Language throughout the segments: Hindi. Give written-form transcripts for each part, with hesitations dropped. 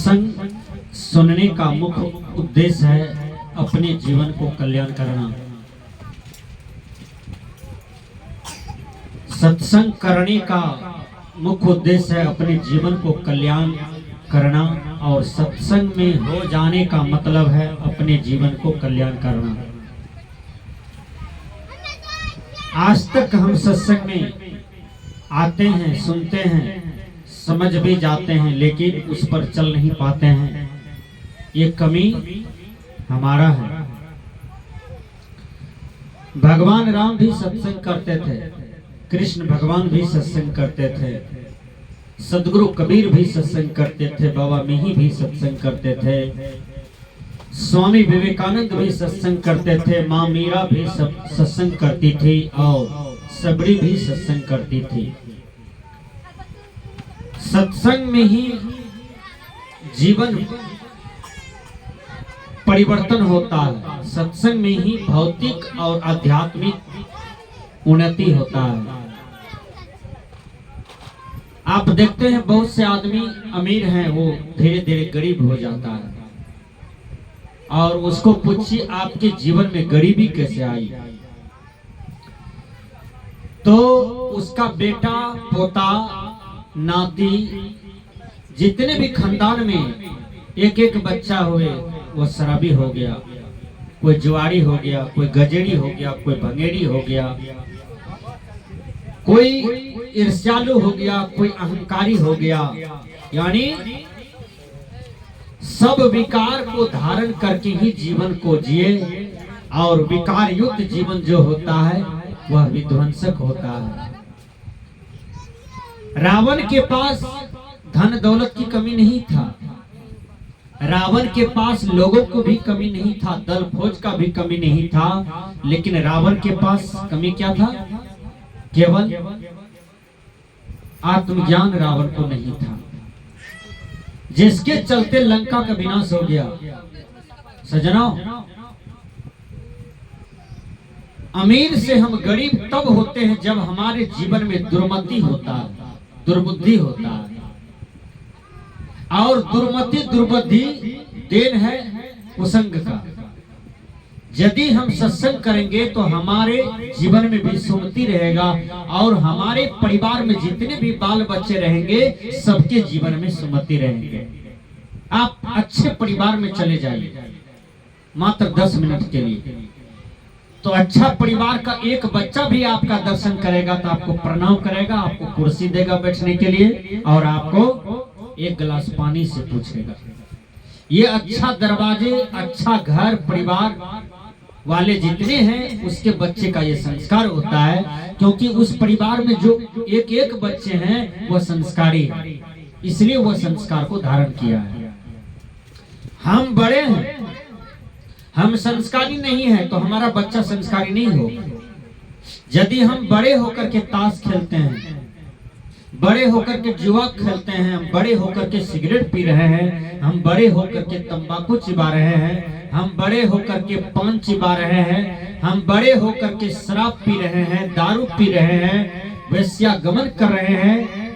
सत्संग सुनने का मुख्य उद्देश्य है अपने जीवन को कल्याण करना। सत्संग करने का मुख्य उद्देश्य है अपने जीवन को कल्याण करना, और सत्संग में हो जाने का मतलब है अपने जीवन को कल्याण करना। आज तक हम सत्संग में आते हैं, सुनते हैं, समझ भी जाते हैं, लेकिन उस पर चल नहीं पाते हैं। ये कमी हमारा है। भगवान राम भी सत्संग करते थे, कृष्ण भगवान भी सत्संग करते थे, सदगुरु कबीर भी सत्संग करते थे, बाबा मिही भी सत्संग करते थे, स्वामी विवेकानंद भी सत्संग करते थे, माँ मीरा भी सत्संग करती थी, और सबरी भी सत्संग करती थी। सत्संग में ही जीवन परिवर्तन होता है, सत्संग में ही भौतिक और आध्यात्मिक उन्नति होता है। आप देखते हैं बहुत से आदमी अमीर हैं, वो धीरे धीरे गरीब हो जाता है, और उसको पूछिए आपके जीवन में गरीबी कैसे आई, तो उसका बेटा, पोता, नाती, जितने भी खानदान में एक एक बच्चा हुए, वो शराबी हो गया, कोई जुआरी हो गया, कोई गजेड़ी हो गया, कोई भंगेड़ी हो गया, कोई ईर्ष्यालु हो गया, कोई अहंकारी हो गया। यानी सब विकार को धारण करके ही जीवन को जिए, और विकार युक्त जीवन जो होता है वह विध्वंसक होता है। रावण के पास धन दौलत की कमी नहीं था, रावण के पास लोगों को भी कमी नहीं था, दल फौज का भी कमी नहीं था, लेकिन रावण के पास कमी क्या था? केवल आत्मज्ञान रावण को नहीं था, जिसके चलते लंका का विनाश हो गया। सजनों, अमीर से हम गरीब तब होते हैं जब हमारे जीवन में दुर्मति होता है, दुर्बुद्धि होता है, और दुर्मति दुर्बुद्धि देन है कुसंग का। यदि हम सत्संग करेंगे तो हमारे जीवन में भी सुमति रहेगा, और हमारे परिवार में जितने भी बाल बच्चे रहेंगे सबके जीवन में सुमति रहेंगे। आप अच्छे परिवार में चले जाइए मात्र 10 मिनट के लिए, तो अच्छा परिवार का एक बच्चा भी आपका दर्शन करेगा तो आपको प्रणाम करेगा, आपको कुर्सी देगा बैठने के लिए, और आपको एक गिलास पानी से पूछेगा। ये अच्छा दरवाजे, अच्छा घर परिवार वाले जितने हैं उसके बच्चे का ये संस्कार होता है, क्योंकि उस परिवार में जो एक एक बच्चे हैं वह संस्कारी है, इसलिए वह संस्कार को धारण किया है। हम बड़े हैं, हम संस्कारी नहीं है, तो हमारा बच्चा संस्कारी नहीं हो। यदि हम बड़े होकर के ताश खेलते हैं, बड़े होकर के जुआ खेलते हैं, हम बड़े होकर के सिगरेट पी रहे हैं, हम बड़े होकर के तंबाकू चिबा रहे हैं, हम बड़े होकर के पान चिबा रहे हैं, हम बड़े होकर के शराब पी रहे हैं, दारू पी रहे हैं, वेश्यागमन कर रहे हैं,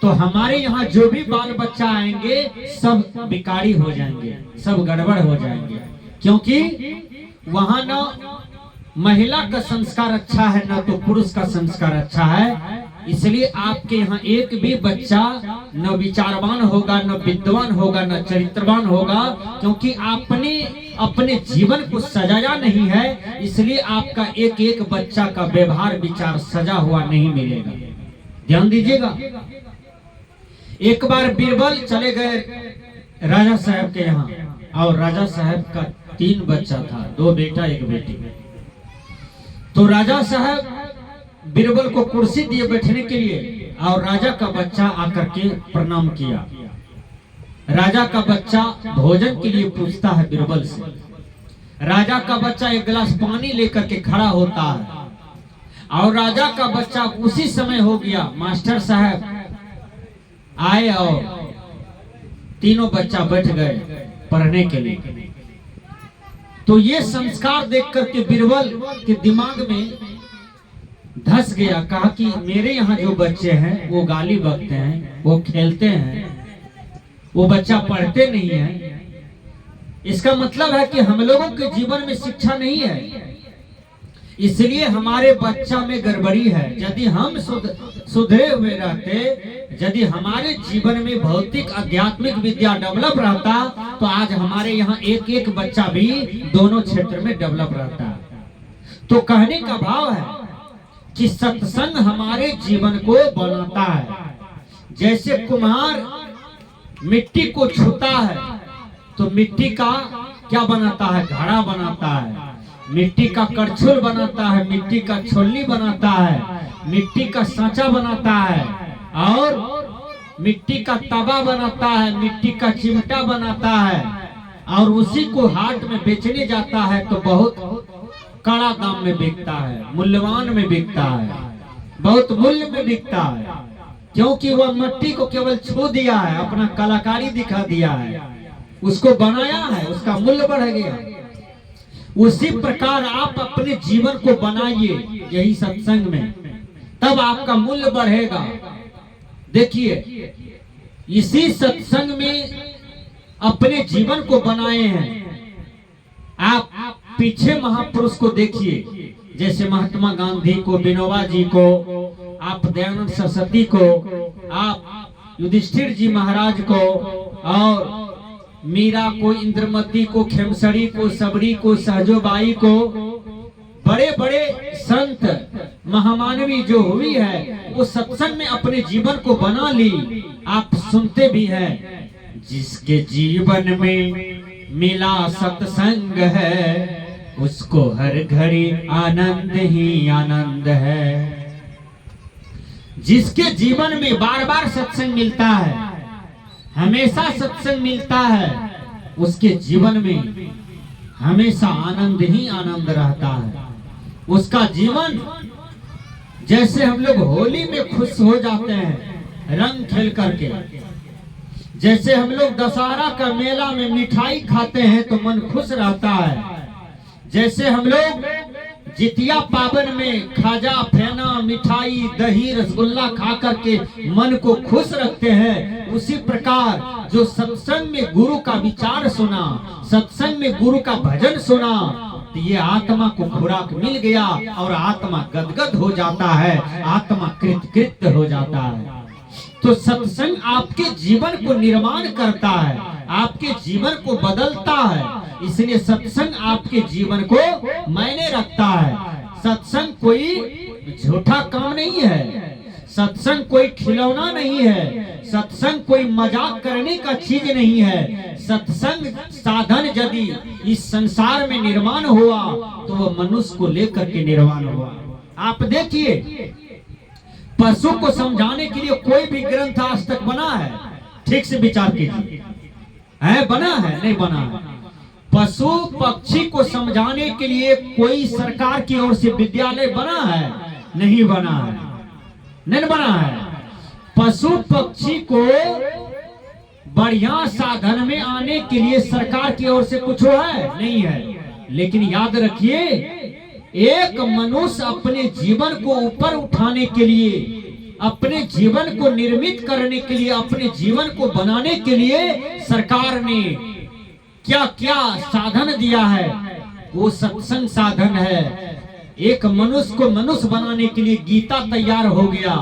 तो हमारे यहाँ जो भी बाल बच्चा आएंगे सब बिकारी हो जाएंगे, सब गड़बड़ हो जाएंगे, क्योंकि वहां ना महिला का संस्कार अच्छा है, ना तो पुरुष का संस्कार अच्छा है। इसलिए आपके यहाँ एक भी बच्चा न विचारवान होगा, न विद्वान होगा, न चरित्रवान होगा, क्योंकि आपने अपने जीवन को सजाया नहीं है। इसलिए आपका एक एक बच्चा का व्यवहार विचार सजा हुआ नहीं मिलेगा। ध्यान दीजिएगा। एक बार बीरबल चले गए राजा साहब के यहाँ, और राजा साहब का 3 बच्चा था, 2 बेटा 1 बेटी। तो राजा साहब बीरबल को कुर्सी दिए बैठने के लिए, और राजा का बच्चा आकर के प्रणाम किया। राजा का बच्चा भोजन के लिए पूछता है बीरबल से। राजा का बच्चा एक गिलास पानी लेकर के खड़ा होता है, और राजा का बच्चा उसी समय हो गया। मास्टर साहब आए और तीनों बच्चा बैठ गए पढ़ने के लिए। तो ये संस्कार देख करके बीरबल के दिमाग में धस गया। कहा कि मेरे यहाँ जो बच्चे हैं वो गाली बकते हैं, वो खेलते हैं, वो बच्चा पढ़ते नहीं है, इसका मतलब है कि हम लोगों के जीवन में शिक्षा नहीं है, इसलिए हमारे बच्चा में गड़बड़ी है। यदि हम सुधरे हुए रहते, यदि हमारे जीवन में भौतिक आध्यात्मिक विद्या डेवलप रहता, तो आज हमारे यहाँ एक एक बच्चा भी दोनों क्षेत्र में डेवलप रहता। तो कहने का भाव है कि सत्संग हमारे जीवन को बनाता है। जैसे कुम्हार मिट्टी को छूता है तो मिट्टी का क्या बनाता है? घड़ा बनाता है। मिट्टी का करछुल बनाता है, मिट्टी का छोलनी बनाता है, मिट्टी का सांचा बनाता है, और मिट्टी का तवा बनाता है, मिट्टी का चिमटा बनाता है, और उसी को हाट में बेचने जाता है तो बहुत कड़ा दाम में बिकता है, मूल्यवान में बिकता है, बहुत मूल्य में बिकता है, क्योंकि वह मिट्टी को केवल छू दिया है, अपना कलाकारी दिखा दिया है, उसको बनाया है, उसका मूल्य बढ़ गया। उसी प्रकार आप अपने जीवन को बनाइए यही सत्संग में, तब आपका मूल्य बढ़ेगा। देखिए, इसी सत्संग में अपने जीवन को बनाए हैं। आप पीछे महापुरुष को देखिए, जैसे महात्मा गांधी को, विनोबा जी को, आप दयानंद सरस्वती को, आप युधिष्ठिर जी महाराज को, और मीरा को, इंद्रमती को, खेमसरी को, सबरी को, सहजोबाई को, बड़े बड़े संत महामानवी जो हुई है, वो सत्संग में अपने जीवन को बना ली। आप सुनते भी हैं, जिसके जीवन में मिला सत्संग है, उसको हर घड़ी आनंद ही आनंद है। जिसके जीवन में बार बार सत्संग मिलता है, हमेशा सत्संग मिलता है, उसके जीवन में हमेशा आनंद ही आनंद रहता है। उसका जीवन, जैसे हम लोग होली में खुश हो जाते हैं रंग खेल करके, जैसे हम लोग दशहरा का मेला में मिठाई खाते हैं तो मन खुश रहता है, जैसे हम लोग जितिया पावन में खाजा, फेना, मिठाई, दही, रसगुल्ला खा करके मन को खुश रखते हैं, उसी प्रकार जो सत्संग में गुरु का विचार सुना, सत्संग में गुरु का भजन सुना, तो ये आत्मा को खुराक मिल गया और आत्मा गदगद हो जाता है, आत्मा कृतकृत्य हो जाता है। तो सत्संग आपके जीवन को निर्माण करता है, आपके जीवन को बदलता है, इसलिए सत्संग आपके जीवन को मायने रखता है। सत्संग कोई झूठा काम नहीं है, सत्संग कोई खिलौना नहीं है, सत्संग कोई मजाक करने का चीज नहीं है। सत्संग साधन यदि इस संसार में निर्माण हुआ तो वह मनुष्य को लेकर के निर्माण हुआ। आप देखिए, पशु को समझाने के लिए कोई भी ग्रंथ आज तक बना है? ठीक से विचार कीजिए, है बना है? नहीं बना है। पशु पक्षी को समझाने के लिए कोई सरकार की ओर से विद्यालय बना है? नहीं बना है, नहीं बना है। पशु पक्षी को बढ़िया साधन में आने के लिए सरकार की ओर से कुछ है? नहीं है। लेकिन याद रखिए, एक मनुष्य अपने जीवन को ऊपर उठाने के लिए, अपने जीवन को निर्मित करने के लिए, अपने जीवन को बनाने के लिए सरकार ने क्या क्या साधन दिया है, वो सत्संग साधन है। एक मनुष्य को मनुष्य बनाने के लिए गीता तैयार हो गया,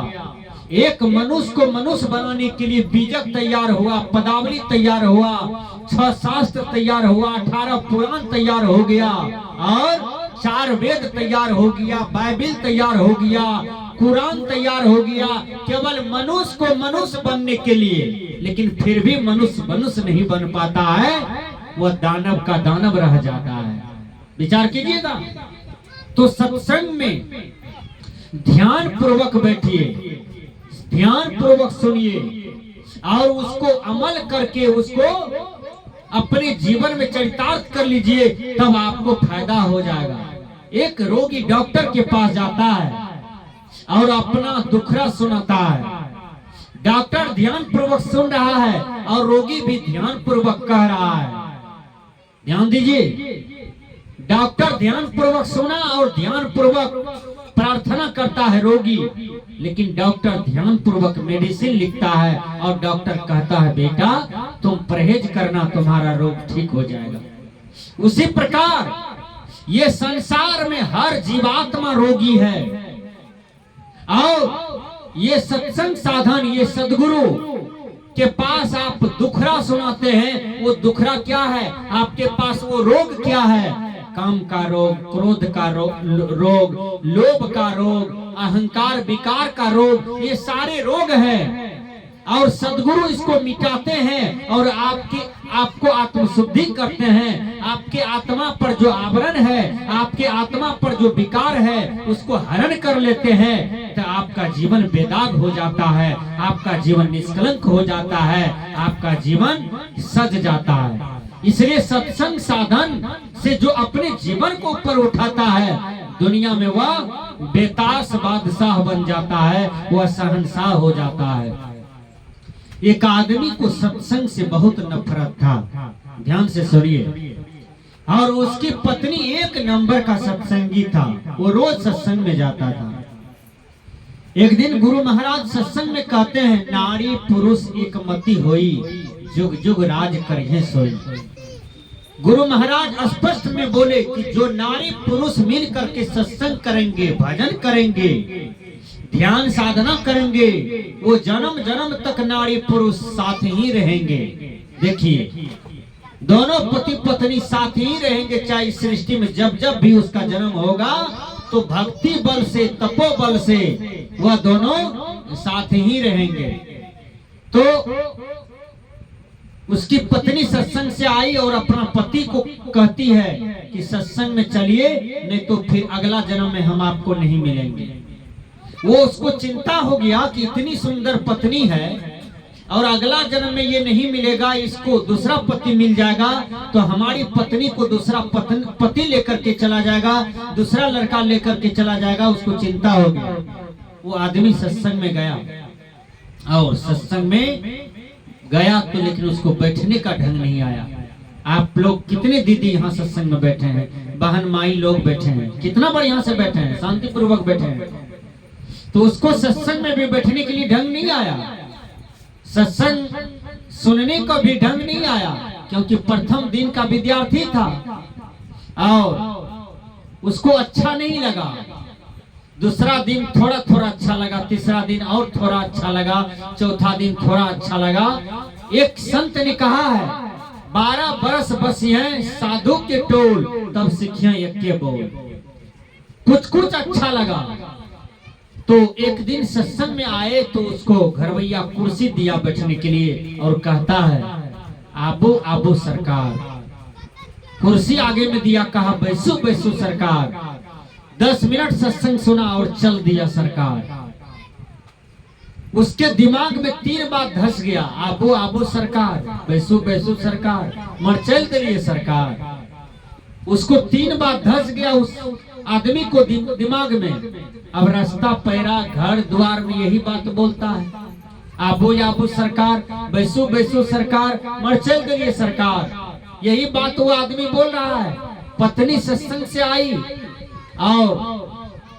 एक मनुष्य को मनुष्य बनाने के लिए बीजक तैयार हुआ, पदावली तैयार हुआ, 6 शास्त्र तैयार हुआ, 18 पुराण तैयार हो गया, और 4 वेद तैयार हो गया, बाइबिल तैयार हो गया, कुरान तैयार हो गया, केवल मनुष्य को मनुष्य बनने के लिए। लेकिन फिर भी मनुष्य मनुष्य नहीं बन पाता है, वह दानव का दानव रह जाता है। विचार कीजिएगा। तो सत्संग में ध्यान पूर्वक बैठिए, ध्यान पूर्वक सुनिए, और उसको अमल करके उसको अपने जीवन में चरितार्थ कर लीजिए, तब आपको फायदा हो जाएगा। एक रोगी डॉक्टर के पास जाता है और अपना दुखड़ा सुनाता है, डॉक्टर ध्यान पूर्वक सुन रहा है और रोगी भी ध्यान पूर्वक कह रहा है। ध्यान दीजिए, डॉक्टर ध्यान पूर्वक सुना और ध्यान पूर्वक प्रार्थना करता है रोगी, लेकिन डॉक्टर ध्यान पूर्वक मेडिसिन लिखता है और डॉक्टर कहता है बेटा तुम परहेज करना, तुम्हारा रोग ठीक हो जाएगा। उसी प्रकार ये संसार में हर जीवात्मा रोगी है, और ये सत्संग साधन, ये सदगुरु के पास आप दुखरा सुनाते हैं, वो दुखरा क्या है, आपके पास वो रोग क्या है, काम का रोग, क्रोध का रोग, लोभ का रोग, अहंकार विकार का रोग, ये सारे रोग हैं। और सदगुरु इसको मिटाते हैं और आपको आत्मशुद्धि करते हैं। आपके आत्मा पर जो आवरण है, आपके आत्मा पर जो विकार है, उसको हरण कर लेते हैं, तो आपका जीवन बेदाग हो जाता है, आपका जीवन निष्कलंक हो जाता है, आपका जीवन सज जाता है। इसलिए सत्संग साधन से जो अपने जीवन को ऊपर उठाता है, दुनिया में वह बेतास बादशाह बन जाता है, वह शहंशाह हो जाता है। एक आदमी को सत्संग से बहुत नफरत था, ध्यान से सुनिए, और उसकी पत्नी एक नंबर का सत्संगी था, वो रोज सत्संग में जाता था। एक दिन गुरु महाराज सत्संग में कहते हैं, नारी पुरुष एक मति होई, जुग जुग राज करिए सोई। गुरु महाराज स्पष्ट में बोले कि जो नारी पुरुष मिल करके सत्संग करेंगे, भजन करेंगे, ध्यान साधना करेंगे, वो जन्म जन्म तक नारी पुरुष साथ ही रहेंगे। देखिए, दोनों पति पत्नी साथ ही रहेंगे, चाहे इस सृष्टि में जब जब भी उसका जन्म होगा तो भक्ति बल से, तपो बल से वह दोनों साथ ही रहेंगे। तो उसकी पत्नी सत्संग से आई और अपना पति को कहती है कि सत्संग में चलिए, नहीं तो फिर अगला जन्म में हम आपको नहीं मिलेंगे। वो उसको चिंता हो गया कि इतनी सुंदर पत्नी है और अगला जन्म में ये नहीं मिलेगा, इसको दूसरा पति मिल जाएगा तो हमारी पत्नी को दूसरा पति लेकर के चला जाएगा, दूसरा लड़का लेकर के चला जाएगा। उसको चिंता हो गई। वो आदमी सत्संग में गया और सत्संग में गया तो लेकिन उसको बैठने का ढंग नहीं आया। आप लोग कितने दीदी यहाँ सत्संग में बैठे हैं, बहन माई लोग बैठे हैं, कितना बढ़िया से बैठे हैं, शांति पूर्वक बैठे हैं। तो उसको सत्संग में भी बैठने के लिए ढंग नहीं आया, सत्संग सुनने का भी ढंग नहीं आया, क्योंकि प्रथम दिन का विद्यार्थी था और उसको अच्छा नहीं लगा। दूसरा दिन थोड़ा थोड़ा अच्छा लगा, तीसरा दिन और थोड़ा अच्छा लगा, चौथा दिन थोड़ा अच्छा लगा। एक संत ने कहा है, 12 बरस बसिए साधु के टोल, तब सीखिए यज्ञ बोल। कुछ कुछ अच्छा लगा। तो एक दिन सत्संग में आए तो उसको घरवैया कुर्सी दिया बैठने के लिए और कहता है, आबो आबो सरकार। कुर्सी आगे में दिया, कहा बैसो बैसो सरकार। 10 मिनट सत्संग सुना और चल दिया सरकार। उसके दिमाग में 3 बात धस गया, आबो आबो सरकार, बैसो बैसो सरकार, मर चल दिए सरकार। उसको 3 बात धस गया उस आदमी को दिमाग में। अब रास्ता पैरा घर द्वार में यही बात बोलता है, आबो आबो सरकार, बैसो बैसो सरकार, मर चल दिए सरकार। यही बात वो आदमी बोल रहा है। पत्नी सत्संग से आई और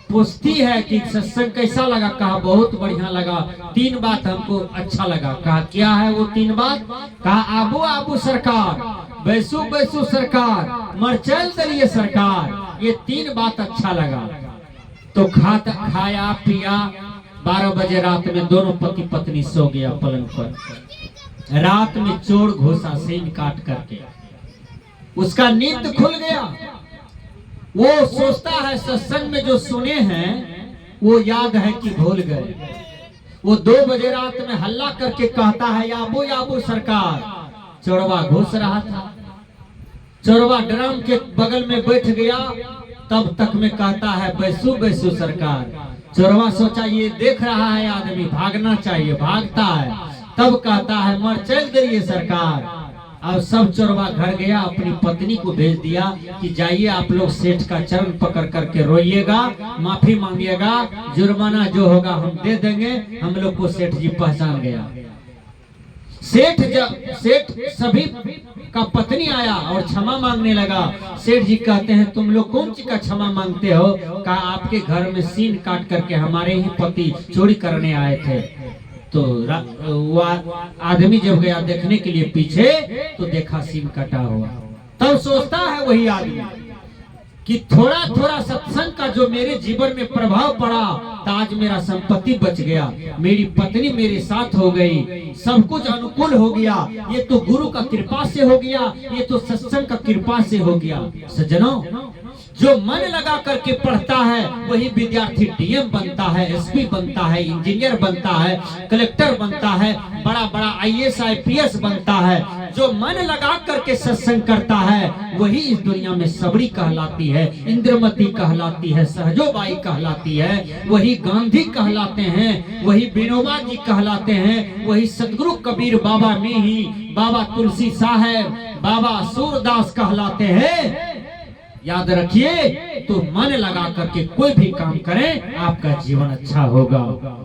पूछती है कि सत्संग कैसा लगा, कहा बहुत बढ़िया लगा, 3 बात हमको अच्छा लगा। कहा क्या है वो 3 बात, कहा आबो आबो सरकार, बैसो बैसो सरकार, मर चल दिए सरकार, ये 3 बात अच्छा लगा। तो खाया पिया, 12 बजे रात में दोनों पति पत्नी सो गया पलंग पर। रात में चोर घुसा सीन काट करके, उसका नींद खुल गया। वो सोचता है सत्संग में जो सुने हैं वो याद है कि भूल गए। वो 2 बजे रात में हल्ला करके कहता है, याबो याबो सरकार। चोरवा घुस रहा था, चोरवा ड्रम के बगल में बैठ गया, तब तक में कहता है बैसो बैसो सरकार। चोरवा सोचा ये देख रहा है आदमी, भागना चाहिए, भागता है, तब कहता है मर चल दिए सरकार। अब सब चोरवा घर गया, अपनी पत्नी को भेज दिया कि जाइए आप लोग सेठ का चरण पकड़ करके रोइएगा, माफी मांगिएगा, जुर्माना जो होगा हम दे देंगे। हम लोग को सेठ जी पहचान गया। सेठ सभी का पत्नी आया और क्षमा मांगने लगा। सेठ जी कहते हैं तुम लोग कौन सी का क्षमा मांगते हो? कहा आपके घर में सीन काट करके हमारे ही पति चोरी करने आए थे। तो वो आदमी जब गया देखने के लिए पीछे तो देखा सीन कटा हुआ। तब सोचता है वही आदमी कि थोड़ा थोड़ा सत्संग का जो मेरे जीवन में प्रभाव पड़ा तो आज मेरा संपत्ति बच गया, मेरी पत्नी मेरे साथ हो गई, सब कुछ अनुकूल हो गया। ये तो गुरु का कृपा से हो गया, ये तो सत्संग का कृपा से हो गया। सज्जनों, जो मन लगा करके पढ़ता है वही विद्यार्थी डीएम बनता है, एसपी बनता है, इंजीनियर बनता है, कलेक्टर बनता है, बड़ा बड़ा आईएएस आईपीएस बनता है। जो मन लगा करके सत्संग करता है वही इस दुनिया में सबरी कहलाती है, इंद्रमती कहलाती है, सहजोबाई कहलाती है, वही गांधी कहलाते हैं, वही विनोबा जी कहलाते हैं, वही सतगुरु कबीर बाबा में ही बाबा तुलसी साहब, बाबा सूरदास कहलाते हैं। याद रखिए, तो मन लगा करके कोई भी काम करें आपका जीवन अच्छा होगा।